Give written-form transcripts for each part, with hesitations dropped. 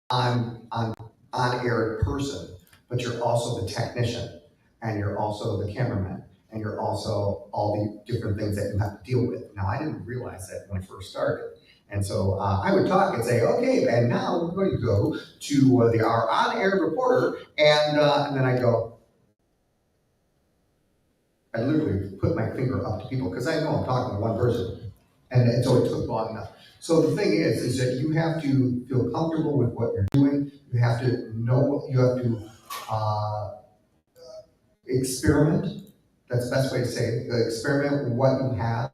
on-air person, but you're also the technician, and you're also the cameraman, and you're also all the different things that you have to deal with. Now, I didn't realize that when I first started. And so I would talk and say, okay, and now we're going to go to our on-air reporter, and then I go, I literally put my finger up to people because I know I'm talking to one person. And so it took long enough. So the thing is that you have to feel comfortable with what you're doing. You have to know, you have to experiment. That's the best way to say it. Experiment with what you have,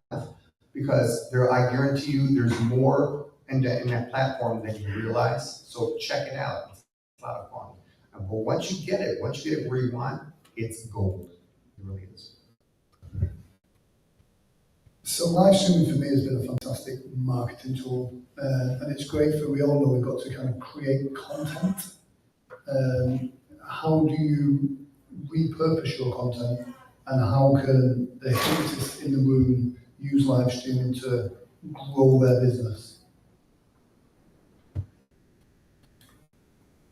because I guarantee you there's more in that platform than you realize. So check it out. It's a lot of fun. But once you get it where you want, it's gold. It really is. So live streaming for me has been a fantastic marketing tool, and it's great for, we all know we've got to kind of create content. How do you repurpose your content, and how can the hypnotists in the room use live streaming to grow their business?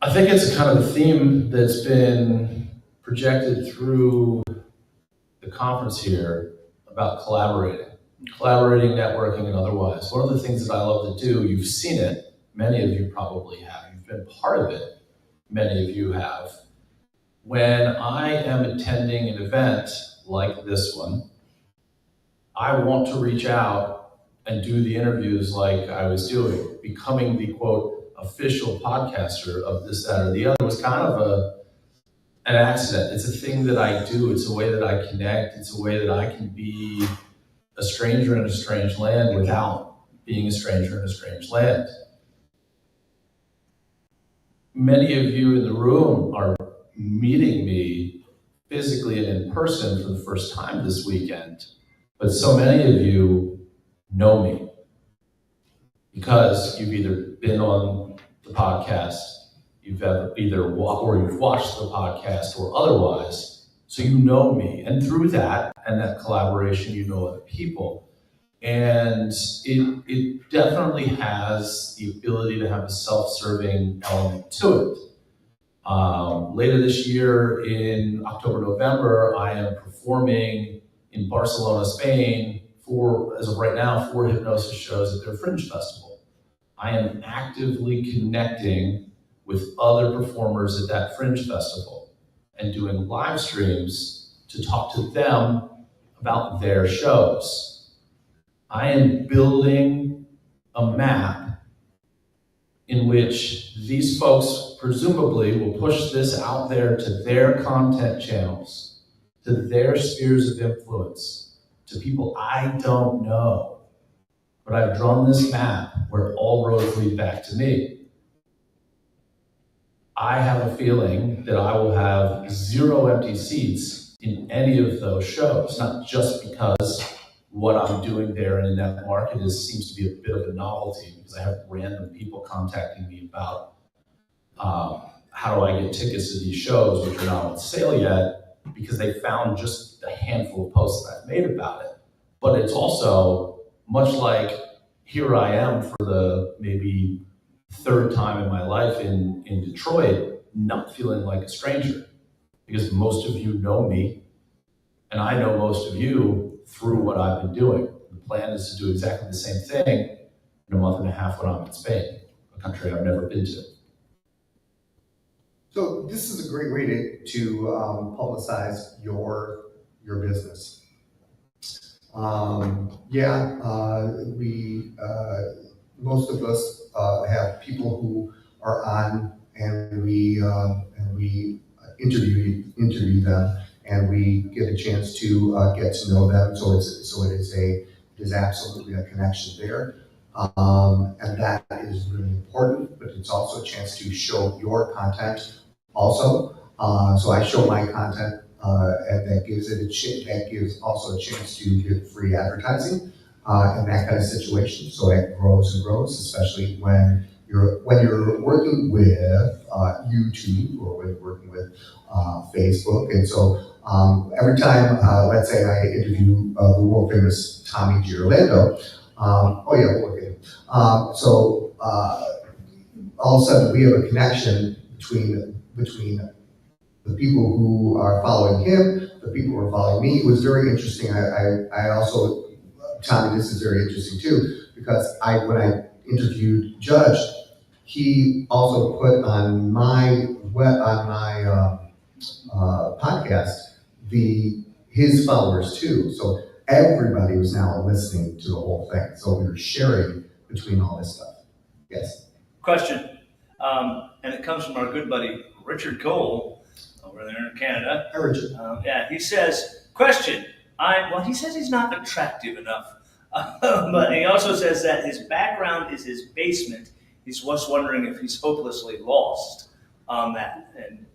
I think it's kind of a theme that's been projected through the conference here about collaborating, networking, and otherwise. One of the things that I love to do, you've seen it, many of you probably have, you've been part of it, many of you have. When I am attending an event like this one, I want to reach out and do the interviews like I was doing. Becoming the, quote, official podcaster of this, that, or the other was kind of an accident. It's a thing that I do. It's a way that I connect. It's a way that I can be a stranger in a strange land without being a stranger in a strange land. Many of you in the room are meeting me physically and in person for the first time this weekend, but so many of you know me because you've either been on the podcast, you've watched the podcast or otherwise, so you know me. And through that and that collaboration, you know other people. And it definitely has the ability to have a self-serving element to it. Later this year in October, November, I am performing in Barcelona, Spain as of right now, 4 hypnosis shows at their Fringe Festival. I am actively connecting with other performers at that Fringe Festival and doing live streams to talk to them about their shows. I am building a map in which these folks presumably will push this out there to their content channels, to their spheres of influence, to people I don't know. But I've drawn this map where all roads lead back to me. I have a feeling that I will have 0 empty seats in any of those shows, not just because what I'm doing there in that market seems to be a bit of a novelty, because I have random people contacting me about how do I get tickets to these shows, which are not on sale yet, because they found just a handful of posts that I've made about it. But it's also much like here I am for the maybe 3rd time in my life in Detroit, not feeling like a stranger, because most of you know me, and I know most of you through what I've been doing. The plan is to do exactly the same thing in a month and a half when I'm in Spain, a country I've never been to. So this is a great way to publicize your business. Most of us have people who are on, and we interview them, and we get a chance to get to know them. So it is absolutely a connection there, and that is really important. But it's also a chance to show your content also. So I show my content, and that gives also a chance to get free advertising in that kind of situation. So it grows and grows, especially when you're working with YouTube or when you're working with Facebook. And so every time, let's say I interview the world famous Tommy Girolando, we'll look at him. all of a sudden we have a connection between the people who are following him, the people who are following me. It was very interesting. I also, Tommy, this is very interesting too, because when I interviewed Judge, he also put on my podcast his followers too. So everybody was now listening to the whole thing. So we were sharing between all this stuff. Yes. Question, and it comes from our good buddy Richard Cole over there in Canada. Hi, Richard. Yeah, he says, question, he says he's not attractive enough, but he also says that his background is his basement. He's just wondering if he's hopelessly lost on that. And,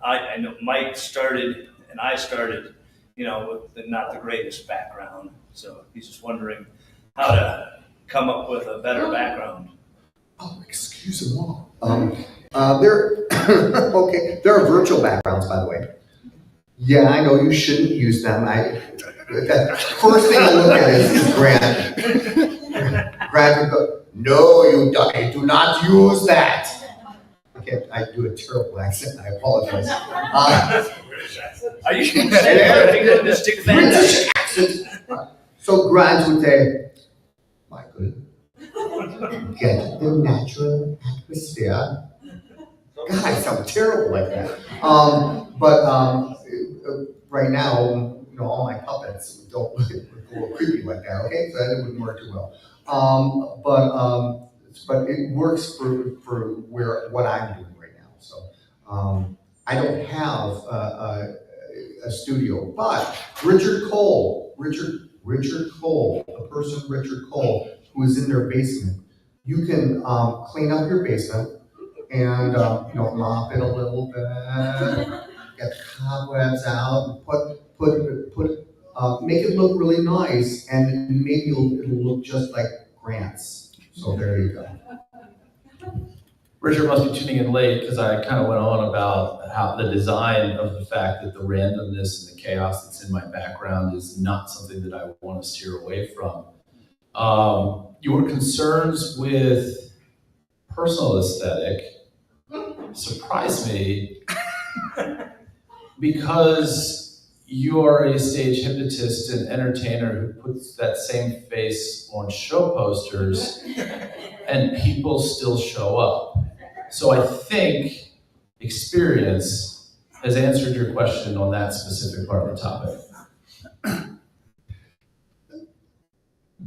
I know Mike started, and I started, with not the greatest background. So he's just wondering how to come up with a better background. Oh, excuse me. Okay. There are virtual backgrounds, by the way. Yeah, I know you shouldn't use them. The first thing I look at is Grant. Grant would go, "No, you do not use that." I do a terrible accent. I apologize. Are you saying to stick British accent. So Grant would say, "Michael, get the natural atmosphere." God, I sound terrible like that. Right now, all my puppets don't look a little creepy like that. Okay, so that wouldn't work too well. But it works for what I'm doing right now. So I don't have a studio, but Richard Cole, the person Richard Cole, who is in their basement, you can clean up your basement and mop it a little bit, get the cobwebs out, make it look really nice, and maybe it'll look just like Grant's. So there you go. Richard must be tuning in late because I kind of went on about how the design of the fact that the randomness and the chaos that's in my background is not something that I want to steer away from. Your concerns with personal aesthetic surprised me because you are a stage hypnotist and entertainer who puts that same face on show posters and people still show up. So I think experience has answered your question on that specific part of the topic.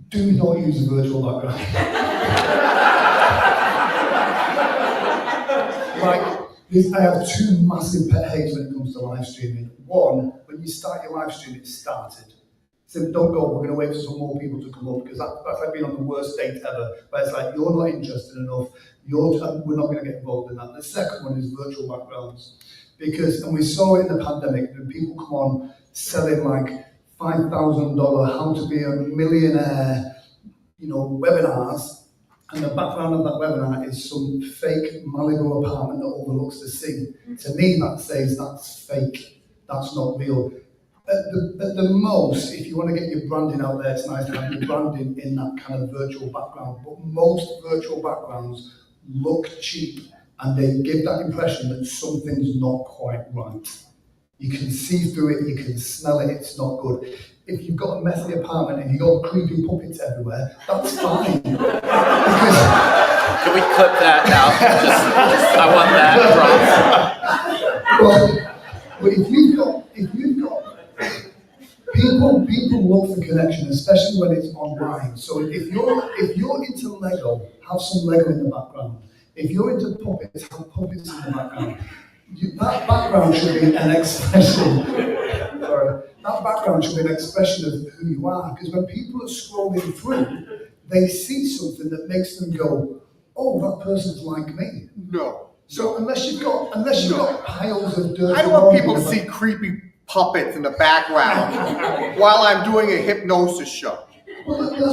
Do not use a virtual background. I have two massive pet hates when it comes to live streaming. One, when you start your live stream, it's started. So don't go, we're going to wait for some more people to come up, because that's like being on the worst date ever, where it's like, you're not interested enough, we're not going to get involved in that. The second one is virtual backgrounds. And we saw it in the pandemic, when people come on selling like $5,000 how to be a millionaire, webinars, and the background of that webinar is some fake Malibu apartment that overlooks the sea. To me, that says that's fake, that's not real. At the most, if you want to get your branding out there, it's nice to have your branding in that kind of virtual background. But most virtual backgrounds look cheap, and they give that impression that something's not quite right. You can see through it, you can smell it, it's not good. If you've got a messy apartment and you've got creepy puppets everywhere, that's fine. Can we clip that out? I want that from. Well, but if you've got people look for connection, especially when it's online. So if you're into Lego, have some Lego in the background. If you're into puppets, have puppets in the background. That background should be an expression. That background should be an expression of who you are. Because when people are scrolling through, they see something that makes them go, "Oh, that person's like me." No. So unless you've got piles of dirt. I don't want people to see creepy puppets in the background while I'm doing a hypnosis show. Well, the thing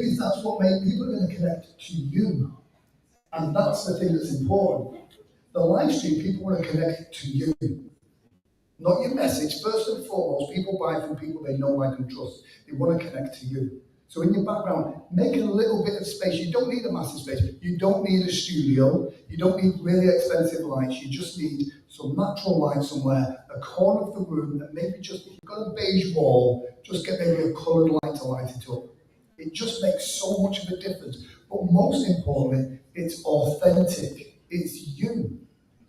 is, that's what makes people going to connect to you. And that's the thing that's important. The live stream, people want to connect to you. Not your message. First and foremost, people buy from people they know, like, and trust. They want to connect to you. So in your background, make a little bit of space. You don't need a massive space. You don't need a studio. You don't need really expensive lights. You just need some natural light somewhere, a corner of the room, and maybe just, if you've got a beige wall, just get maybe a coloured light to light it up. It just makes so much of a difference. But most importantly, it's authentic. It's you.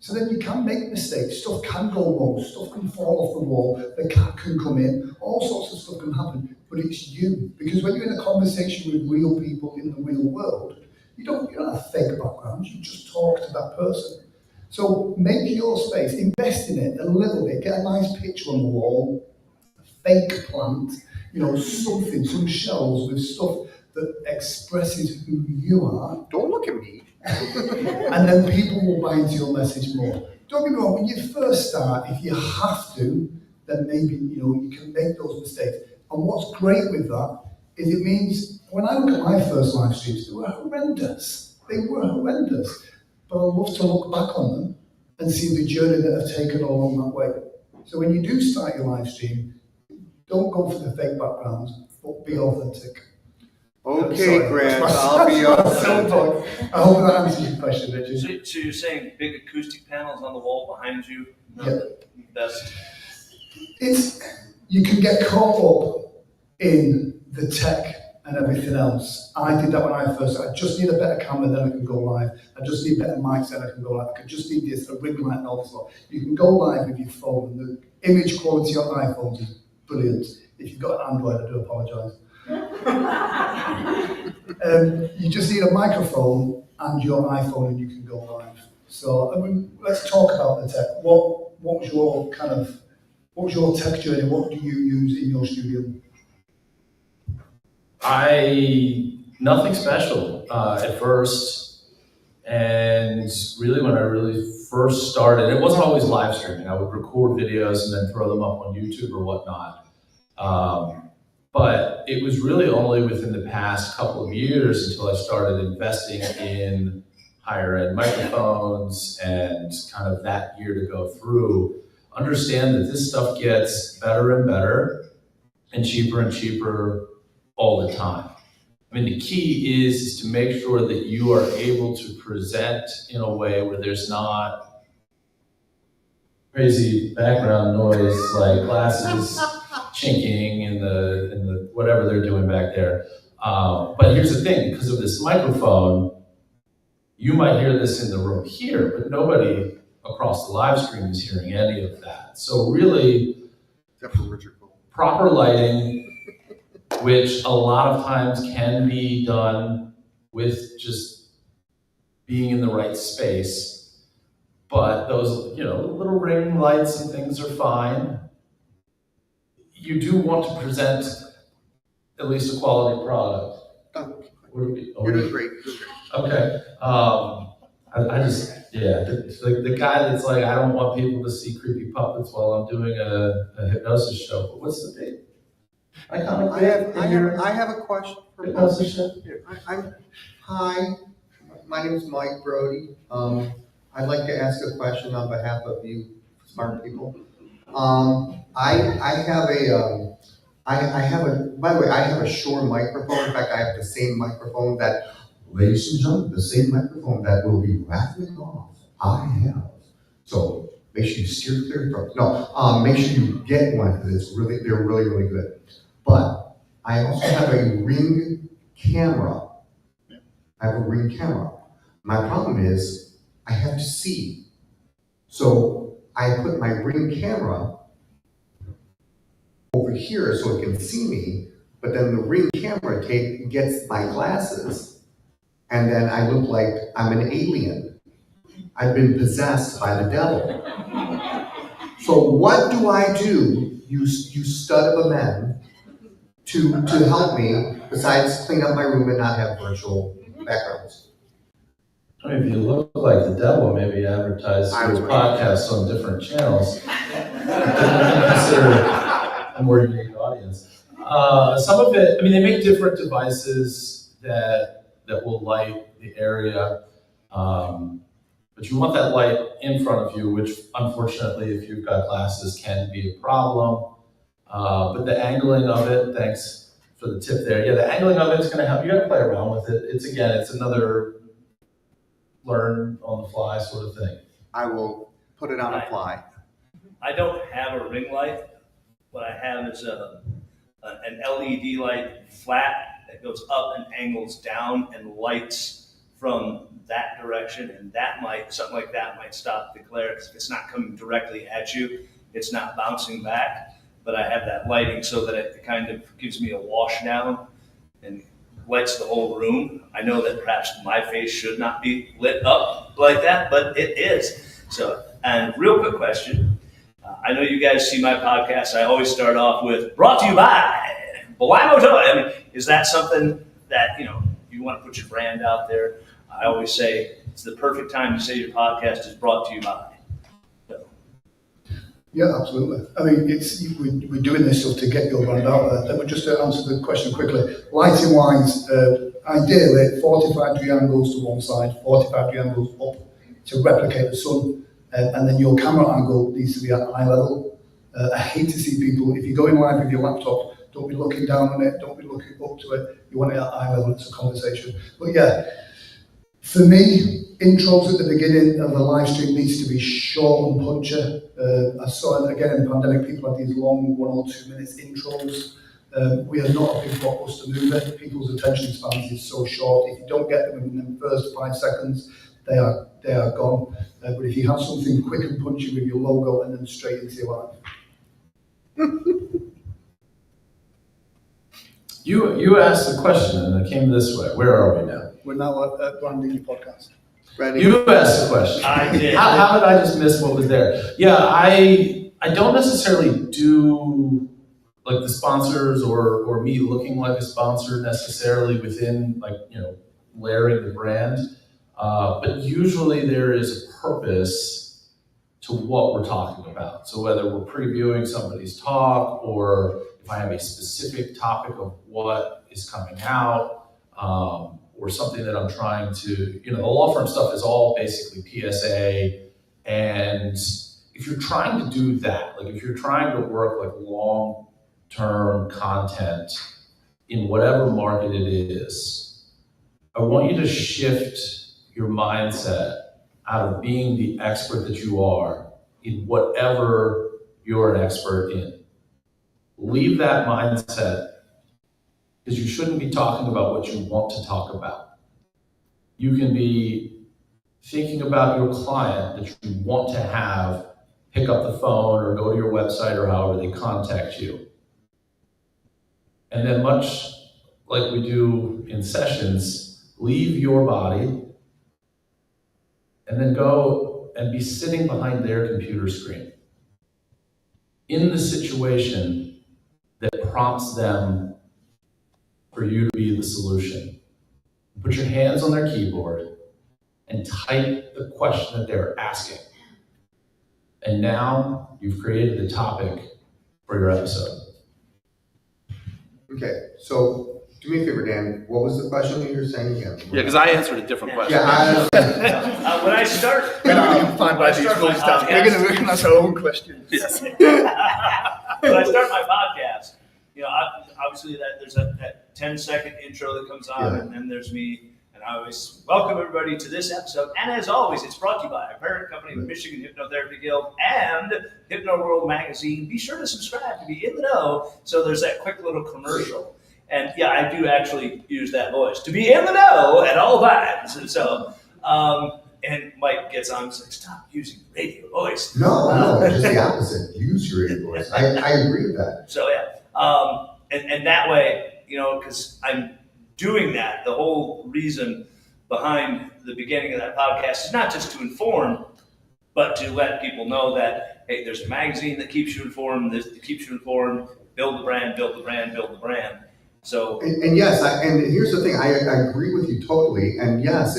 So then you can make mistakes, stuff can go wrong, stuff can fall off the wall, the cat can come in, all sorts of stuff can happen, but it's you. Because when you're in a conversation with real people in the real world, you don't have fake backgrounds, you just talk to that person. So make your space, invest in it a little bit, get a nice picture on the wall, a fake plant, something, some shelves with stuff that expresses who you are. Don't look at me. And then people will buy into your message more. Don't get me wrong, when you first start, if you have to, then maybe you can make those mistakes. And what's great with that is it means, when I look at my first live streams, they were horrendous. They were horrendous. But I love to look back on them and see the journey that I've taken along that way. So when you do start your live stream, don't go for the fake backgrounds, but be authentic. Okay, Grant, I'll be authentic. I hope that answers your question, Richard. So you're saying big acoustic panels on the wall behind you? Yeah. Best. You can get caught up in the tech and everything else. I did that when I first started. I just need a better camera, then I can go live. I just need better mics, then I can go live. I just need this, a ring light and all this stuff. You can go live with your phone, and the image quality on iPhones is brilliant. If you've got an Android, I do apologise. You just need a microphone and your iPhone and you can go live. So let's talk about the tech. What was your tech journey? What do you use in your studio? Nothing special at first, and really when I really first started, it wasn't always live streaming. I would record videos and then throw them up on YouTube or whatnot. But it was really only within the past couple of years until I started investing in higher end microphones and kind of that year to go through. Understand that this stuff gets better and better and cheaper all the time. I mean, the key is to make sure that you are able to present in a way where there's not crazy background noise like glasses chinking in the whatever they're doing back there. But here's the thing, because of this microphone, you might hear this in the room here, but nobody across the live stream is hearing any of that. So really, proper lighting, which a lot of times can be done with just being in the right space. But those, little ring lights and things are fine. You do want to present at least a quality product. You're doing great. Okay. The guy that's like, I don't want people to see creepy puppets while I'm doing a hypnosis show. But what's the big? I have a question for hypnosis show. Hi, my name is Mike Brody. I'd like to ask a question on behalf of you smart people. I have a Shure microphone. In fact, I have the same microphone that, ladies and gentlemen, the same microphone that will be rattling off. I have. So make sure you steer clear from. No, make sure you get one because they're really good. But I also have a Ring camera. My problem is I have to see. So I put my Ring camera over here so it can see me, but then the Ring camera gets my glasses, and then I look like I'm an alien. I've been possessed by the devil. So what do I do, you stud of a man, to help me besides clean up my room and not have virtual backgrounds? I mean, if you look like the devil, maybe advertise your podcast on different channels. Consider a more unique audience. Some of it, they make different devices that will light the area, but you want that light in front of you, which unfortunately, if you've got glasses, can be a problem. But the angling of it, thanks for the tip there. Yeah, the angling of it's going to help. You got to play around with it. It's another learn on the fly sort of thing. I will put it on a fly. I don't have a ring light. What I have is an LED light flat that goes up and angles down and lights from that direction, and something like that might stop the glare because if it's not coming directly at you, it's not bouncing back. But I have that lighting so that it kind of gives me a wash down and lights the whole room. I know that perhaps my face should not be lit up like that, but it is. So, and real quick question. I know you guys see my podcast. I always start off with brought to you by Blimo Toy. I mean, is that something that, you want to put your brand out there? I always say it's the perfect time to say your podcast is brought to you by. So. Yeah, absolutely. I mean, we're doing this stuff to get your brand out there. Let me just answer the question quickly. Lighting wise, ideally 45 degree angles to one side, 45 degree angles up to replicate the sun. And then your camera angle needs to be at eye level. I hate to see people, if you're going live with your laptop, don't be looking down on it, don't be looking up to it. You want it at eye level, it's a conversation. But yeah, for me, intros at the beginning of a live stream needs to be short and punchy. I saw it again in the pandemic, people had these long 1 or 2 minutes intros. We are not a big blockbuster movie. People's attention spans is so short. If you don't get them in the first 5 seconds, they are gone. But if you have something quick and punchy with your logo and then straight into your life. You asked the question and it came this way. Where are we now? We're now at branding your podcast. Ready? You asked the question. I did. How did I just miss what was there? Yeah, I don't necessarily do like the sponsors or me looking like a sponsor necessarily within layering the brand. But usually there is a purpose to what we're talking about. So whether we're previewing somebody's talk or if I have a specific topic of what is coming out or something that I'm trying to, the law firm stuff is all basically PSA. And if you're trying to do that, like if you're trying to work like long-term content in whatever market it is, I want you to shift your mindset out of being the expert that you are in whatever you're an expert in. Leave that mindset because you shouldn't be talking about what you want to talk about. You can be thinking about your client that you want to have pick up the phone or go to your website or however they contact you. And then much like we do in sessions, leave your body and then go and be sitting behind their computer screen in the situation that prompts them for you to be the solution. Put your hands on their keyboard and type the question that they're asking. And now you've created the topic for your episode. Okay, so do me a favor, Dan. What was the question that you were saying again? Yeah, because I answered a different question. Yeah, When I start, Fine by these rules down. We're going to recognize our own questions. Yes. when I start my podcast, obviously there's that 10-second intro that comes on, Yeah. and then there's me, and I always welcome everybody to this episode. And as always, it's brought to you by our parent company, the Michigan Hypnotherapy Guild and Hypno World Magazine. Be sure to subscribe to be in the know. So there's that quick little commercial. And yeah, I do actually use that voice to be in the know at all times. And so, and Mike gets on and says, stop using the radio voice. no, just the opposite. Use your radio voice. I agree with that. So yeah, and that way, because I'm doing that, the whole reason behind the beginning of that podcast is not just to inform, but to let people know that, hey, there's a magazine that keeps you informed, build the brand, build the brand, build the brand. So, And yes, and here's the thing. I agree with you totally. And yes,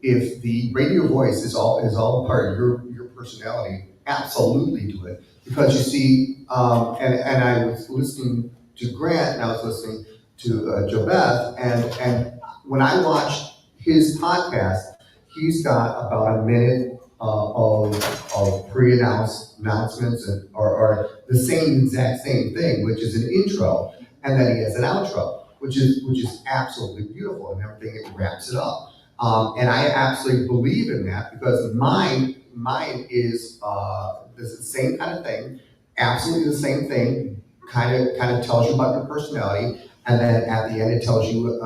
if the radio voice is all part of your personality, absolutely do it. Because you see, and I was listening to Grant, and I was listening to Jobeth, and when I watched his podcast, he's got about a minute of pre-announcements or the exact same thing, which is an intro. and then he has an outro, which is absolutely beautiful, and everything, it wraps it up. And I absolutely believe in that, because mine is the same kind of thing, absolutely the same thing, kind of tells you about your personality, and then at the end it tells you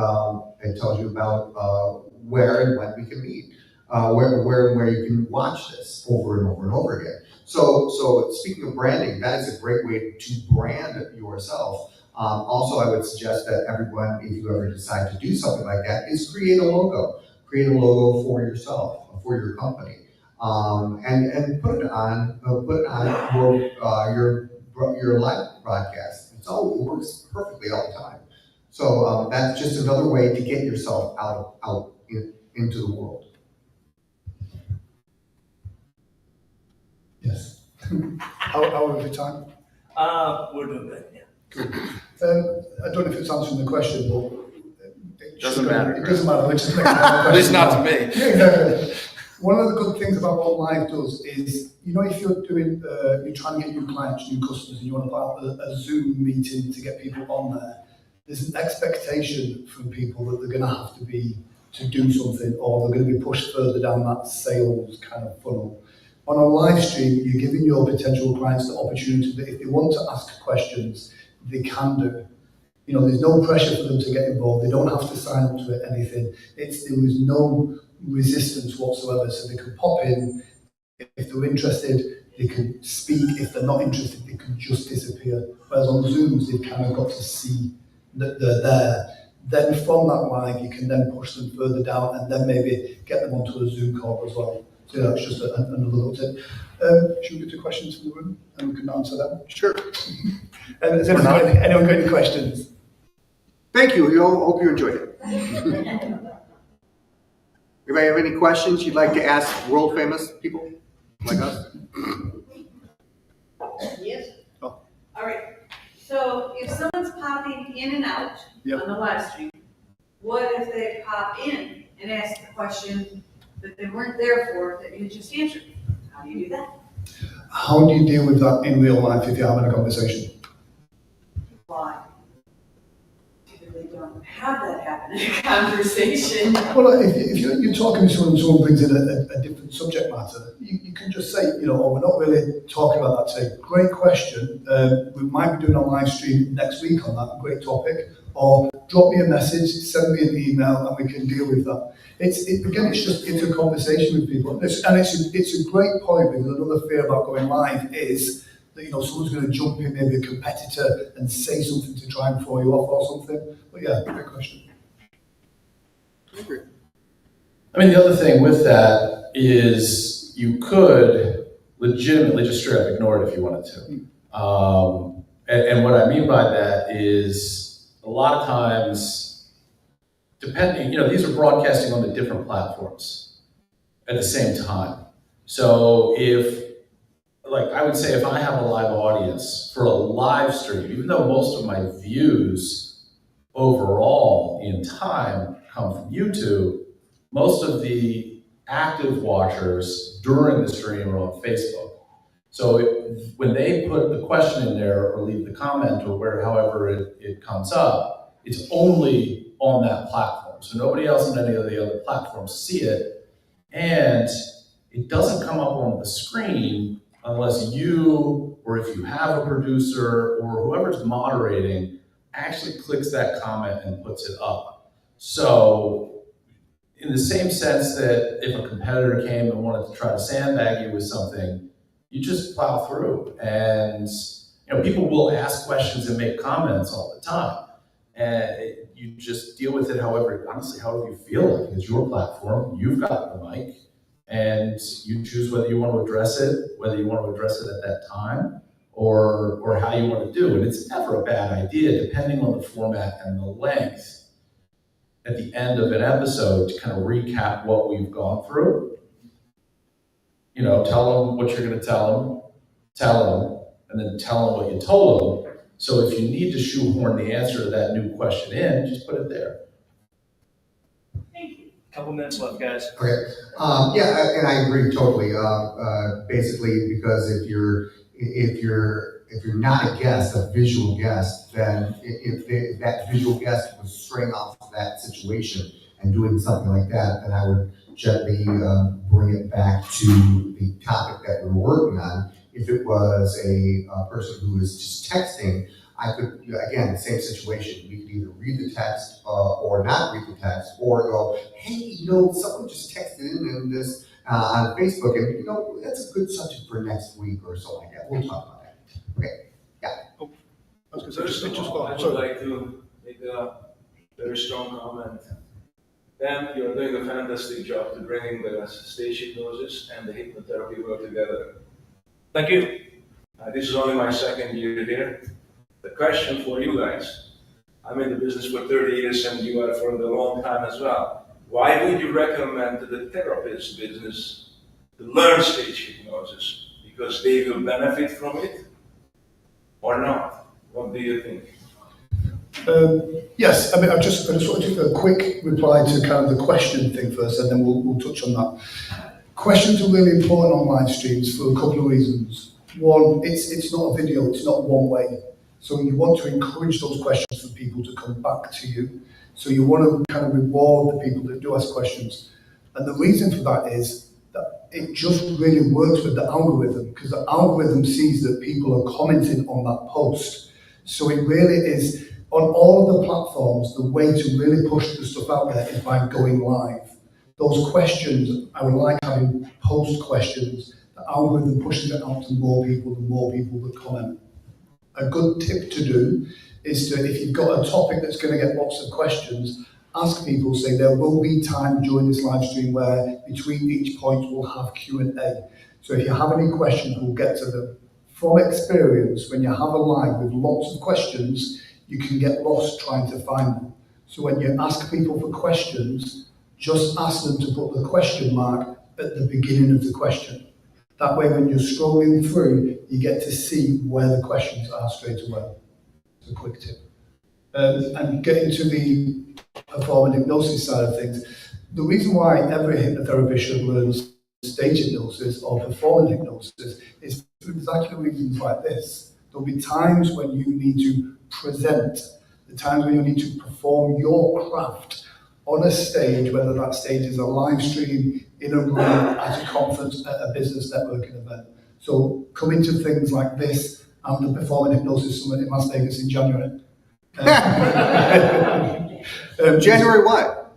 about where and when we can meet, where you can watch this over and over and over again. So speaking of branding, that is a great way to brand yourself. Also, I would suggest that everyone, if you ever decide to do something like that, is create a logo. Create a logo for yourself, for your company, and put it on your live broadcast. It works perfectly all the time. So that's just another way to get yourself out into the world. Yes. How have we time? We're doing good, yeah. I don't know if it's answering the question, but Doesn't matter. It doesn't matter. Which is At least not to me. Exactly. One of the good things about what Live does is, if you're doing, you're trying to get new clients, new customers, and you want to have a Zoom meeting to get people on there, there's an expectation from people that they're going to have to do something, or they're going to be pushed further down that sales kind of funnel. On a live stream, you're giving your potential clients the opportunity that if they want to ask questions, they can do. There's no pressure for them to get involved. They don't have to sign up to anything. There was no resistance whatsoever. So they could pop in. If they're interested, they can speak. If they're not interested, they can just disappear. Whereas on Zooms, they've kind of got to see that they're there. Then from that live, you can then push them further down and then maybe get them onto a Zoom call as well. So that's just another little tip. Should we get to questions from the room and we can answer them? Sure. Has anyone got any questions? Thank you. Hope you enjoyed it. Anybody have any questions you'd like to ask world famous people like us? Yes. Oh. All right. So if someone's popping in and out Yep. on the live stream, what if they pop in and ask the question that they weren't there for, that you just answered? How do you do that? How do you deal with that in real life if you're having a conversation? Why? Typically don't have that happen in a conversation. Well, if you're talking to someone brings in a different subject matter, you can just say, we're not really talking about that today. Great question. We might be doing a live stream next week on that. Great topic. Or drop me a message, send me an email, and we can deal with that. It's a conversation with people, and it's a great point, because another fear about going live is that someone's going to jump in, maybe a competitor, and say something to try and throw you off or something. But yeah, great question. I mean, the other thing with that is you could legitimately just straight up ignore it if you wanted to. And what I mean by that is a lot of times, depending, these are broadcasting on the different platforms at the same time. So I would say if I have a live audience for a live stream, even though most of my views overall in time come from YouTube, most of the active watchers during the stream are on Facebook. So when they put the question in there or leave the comment or however it comes up, it's only on that platform. So nobody else on any of the other platforms see it. And it doesn't come up on the screen unless you, or if you have a producer or whoever's moderating, actually clicks that comment and puts it up. So in the same sense that if a competitor came and wanted to try to sandbag you with something, you just plow through. And people will ask questions and make comments all the time. And you just deal with it however you feel like. It's your platform, you've got the mic, and you choose whether you want to address it, whether you want to address it at that time, or how you want to do it. It's never a bad idea, depending on the format and the length, at the end of an episode to kind of recap what we've gone through. Tell them what you're going to tell them, and then tell them what you told them. So if you need to shoehorn the answer to that new question in, just put it there. Thank you. Couple minutes left, guys. Okay. And I agree totally. Basically, because if you're if you're not a guest, a visual guest, then if that visual guest was straying off of that situation and doing something like that, then I would gently bring it back to the topic that we're working on. If it was a person who was just texting, I could, again, same situation. We could either read the text or not read the text, or go, hey, someone just texted in this on Facebook, and that's a good subject for next week or something like that. We'll talk about that. Okay. I was First of all, I would like to make a very strong comment. Dan, you're doing a fantastic job to bringing the stage hypnosis and the hypnotherapy work together. Thank you. This is only my second year here. The question for you guys, I'm in the business for 30 years and you are for a long time as well. Why would you recommend to the therapist business to learn stage hypnosis? Because they will benefit from it or not? What do you think? Yes, I just want to give a quick reply to kind of the question thing first, and then we'll touch on that. Questions are really important on live streams for a couple of reasons. One, it's not a video, it's not one way. So you want to encourage those questions for people to come back to you. So you want to kind of reward the people that do ask questions. And the reason for that is that it just really works with the algorithm, because the algorithm sees that people are commenting on that post. So it really is, on all of the platforms, the way to really push the stuff out there is by going live. Those questions, I would like having post questions. The algorithm pushes it out to more people, the more people that comment. A good tip to do is to, if you've got a topic that's going to get lots of questions, ask people, say there will be time during this live stream where between each point we'll have Q&A. So if you have any questions, we'll get to them. From experience, when you have a live with lots of questions, you can get lost trying to find them. So when you ask people for questions, just ask them to put the question mark at the beginning of the question. That way, when you're scrolling through, you get to see where the questions are straight away. It's a quick tip. And getting to the performance hypnosis side of things, the reason why every hypnotherapist should learn stage hypnosis or performance hypnosis is for exactly reasons like this. There'll be times when you need to present, the times when you need to perform your craft on a stage, whether that stage is a live stream, in a room, at a conference, at a business networking event. So coming to things like this and the Performance Hypnosis Summit in Las Vegas in January. January what?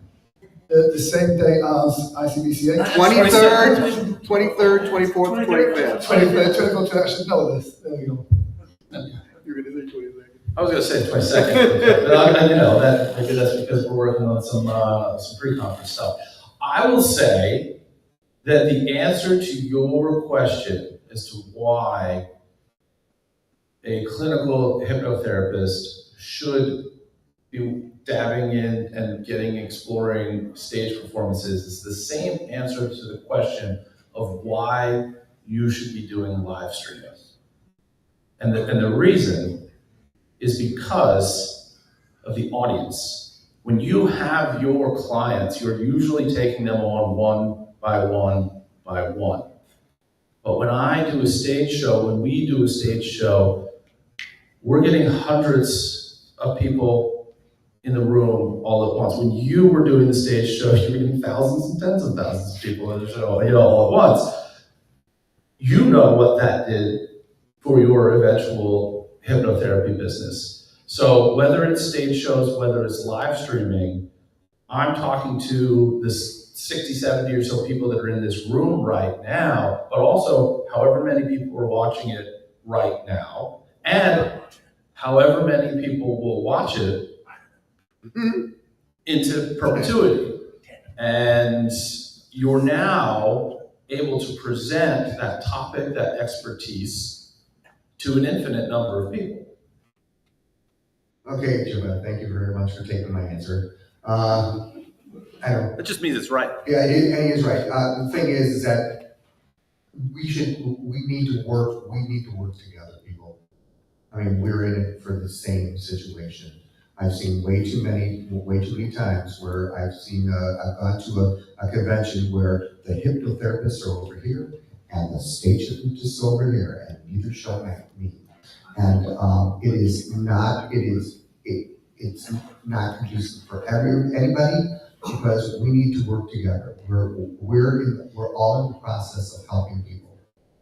The same day as ICBCA. 23rd, 24th, 25th. 24th, I should know this. There we go. You're going to say 22nd. I was going to say 22nd, but maybe that's because we're working on some pre-conference stuff. I will say that the answer to your question as to why a clinical hypnotherapist should be dabbing in and exploring stage performances is the same answer to the question of why you should be doing live streaming. And the reason is because of the audience. When you have your clients, you're usually taking them on one by one by one. But when I do a stage show, when we do a stage show, we're getting hundreds of people in the room all at once. When you were doing the stage show, you were getting thousands and tens of thousands of people in the show, all at once. You know what that did for your eventual hypnotherapy business. So whether it's stage shows, whether it's live streaming, I'm talking to this 60, 70 or so people that are in this room right now, but also however many people are watching it right now, and however many people will watch it into perpetuity. And you're now able to present that topic, that expertise to an infinite number of people. Okay, Jim, thank you very much for taking my answer. I don't. That just means it's right. Yeah, and he is right. The thing is that we need to work together, people. I mean, we're in it for the same situation. I've seen way too many times where I've gone to a convention where the hypnotherapists are over here and the stage hypnotists over here, and neither shall me. And it's not conducive for anybody, because we need to work together. We're all in the process of helping people.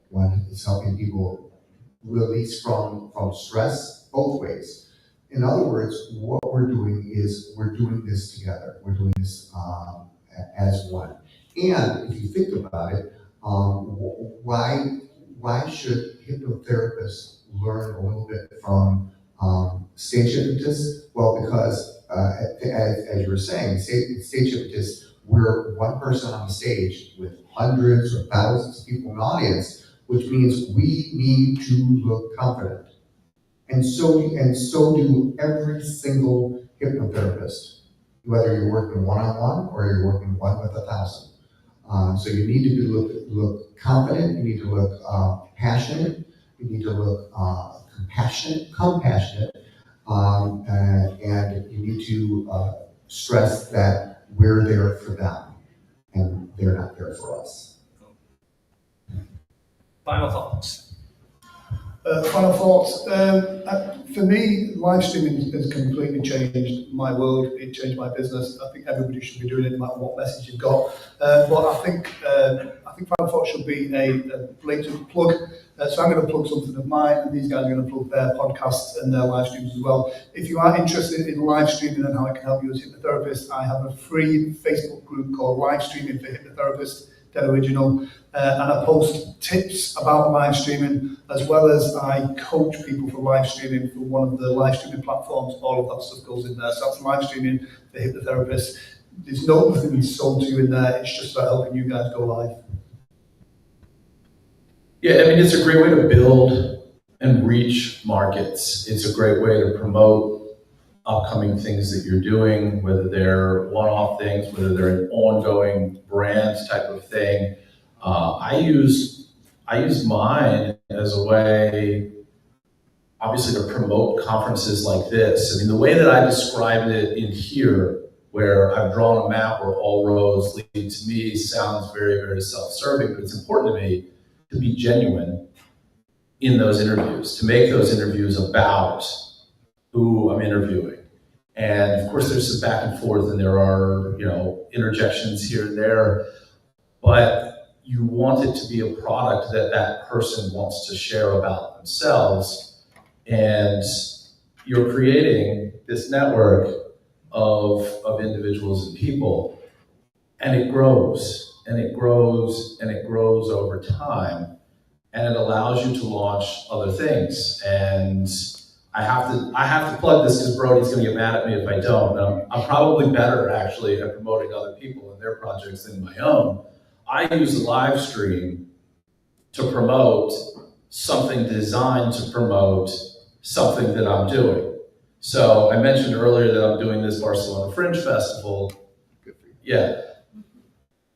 One is helping people release from stress both ways. In other words, what we're doing is we're doing this together. We're doing this as one. And if you think about it, why should hypnotherapists learn a little bit from stage hypnotists? Well, because as you were saying, stage hypnotists, we're one person on the stage with hundreds or thousands of people in the audience, which means we need to look confident. And so do every single hypnotherapist, whether you're working one-on-one or you're working one with 1,000. So you need to look confident, you need to look passionate, you need to look compassionate, and you need to stress that we're there for them and they're not there for us. Final thoughts. Final thoughts. For me, live streaming has completely changed my world. It changed my business. I think everybody should be doing it, no matter what message you've got. But I think final thoughts should be a blatant plug. So I'm going to plug something of mine, and these guys are going to plug their podcasts and their live streams as well. If you are interested in live streaming and how it can help you as a hypnotherapist, I have a free Facebook group called Live Streaming for Hypnotherapists, dead original. And I post tips about live streaming, as well as I coach people for live streaming for one of the live streaming platforms. All of that stuff goes in there. So that's live streaming for hypnotherapists. There's nothing sold to you in there. It's just about helping you guys go live. Yeah, I mean, it's a great way to build and reach markets. It's a great way to promote upcoming things that you're doing, whether they're one-off things, whether they're an ongoing brand type of thing. I use mine as a way, obviously, to promote conferences like this. I mean, the way that I described it in here, where I've drawn a map where all roads lead to me, sounds very, very self-serving, but it's important to me to be genuine in those interviews, to make those interviews about who I'm interviewing. And of course, there's some back and forth, and there are, interjections here and there, but you want it to be a product that that person wants to share about themselves. And you're creating this network of individuals and people, and it grows, and it grows, and it grows over time. And it allows you to launch other things. And I have to plug this because Brody's going to get mad at me if I don't. I'm probably better actually at promoting other people and their projects than my own. I use a live stream to promote something designed to promote something that I'm doing. So I mentioned earlier that I'm doing this Barcelona Fringe Festival. Good for you. Yeah.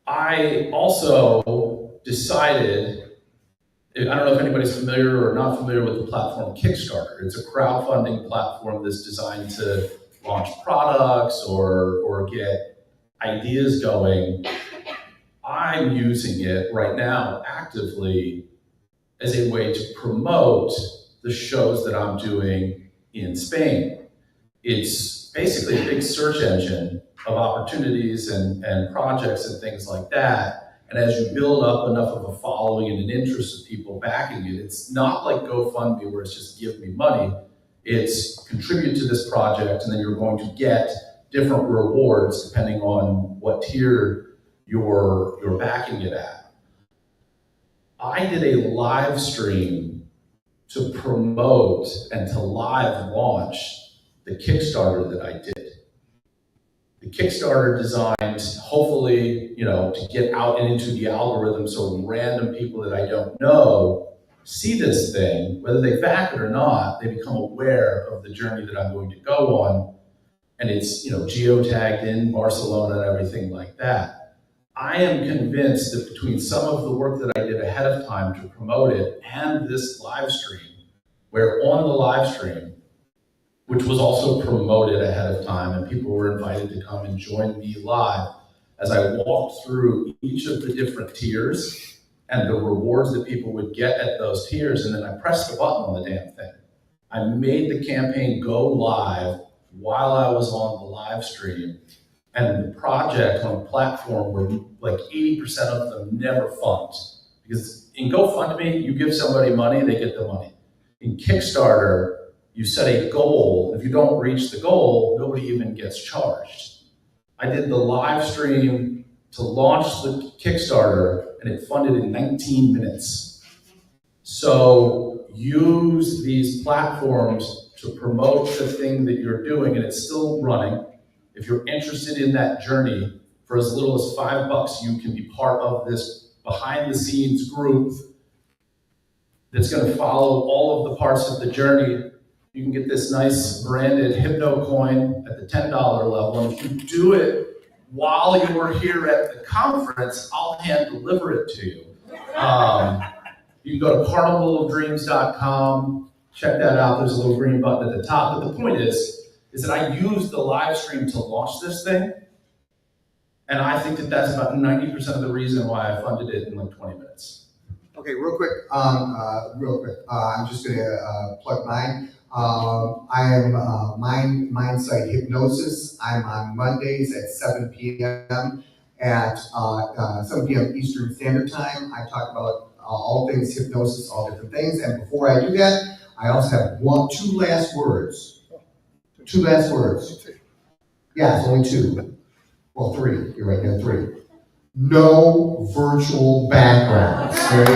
I also decided, I don't know if anybody's familiar or not familiar with the platform Kickstarter. It's a crowdfunding platform that's designed to launch products or get ideas going. I'm using it right now actively as a way to promote the shows that I'm doing in Spain. It's basically a big search engine of opportunities and projects and things like that. And as you build up enough of a following and an interest of people backing it, it's not like GoFundMe where it's just give me money. It's contribute to this project, and then you're going to get different rewards depending on what tier you're backing it at. I did a live stream to promote and to live launch the Kickstarter that I did. The Kickstarter designed, hopefully, to get out and into the algorithm so random people that I don't know see this thing, whether they back it or not, they become aware of the journey that I'm going to go on. And it's, geotagged in Barcelona and everything like that. I am convinced that between some of the work that I did ahead of time to promote it and this live stream, where on the live stream, which was also promoted ahead of time, and people were invited to come and join me live as I walked through each of the different tiers and the rewards that people would get at those tiers, and then I pressed the button on the damn thing. I made the campaign go live while I was on the live stream. And the project on the platform were like 80% of them never fund. Because in GoFundMe, you give somebody money, they get the money. In Kickstarter, you set a goal. If you don't reach the goal, nobody even gets charged. I did the live stream to launch the Kickstarter, and it funded in 19 minutes. So use these platforms to promote the thing that you're doing, and it's still running. If you're interested in that journey, for as little as $5, you can be part of this behind the scenes group that's going to follow all of the parts of the journey. You can get this nice branded Hypno coin at the $10 level. And if you do it while you're here at the conference, I'll hand deliver it to you. You can go to carnivalofdreams.com, check that out. There's a little green button at the top. But the point is that I used the live stream to launch this thing. And I think that that's about 90% of the reason why I funded it in like 20 minutes. Okay, real quick, I'm just gonna plug mine. I am Mindsight Hypnosis. I'm on Mondays at 7 p.m. at 7 p.m. Eastern Standard Time. I talk about all things hypnosis, all different things. And before I do that, I also have two last words. Two last words. Yeah, it's only two. Well, three. You're right, there, three. No virtual backgrounds. There you go.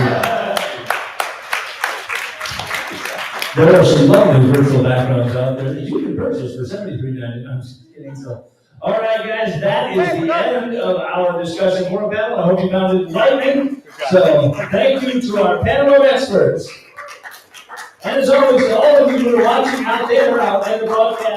There are some lovely virtual backgrounds out there that you can purchase for $73.99. I'm just kidding. So, all right, guys, that is the end of our discussion forum panel. I hope you found it enlightening. So, thank you to our panel of experts. And as always, to all of you who are watching out there out in the broadcast.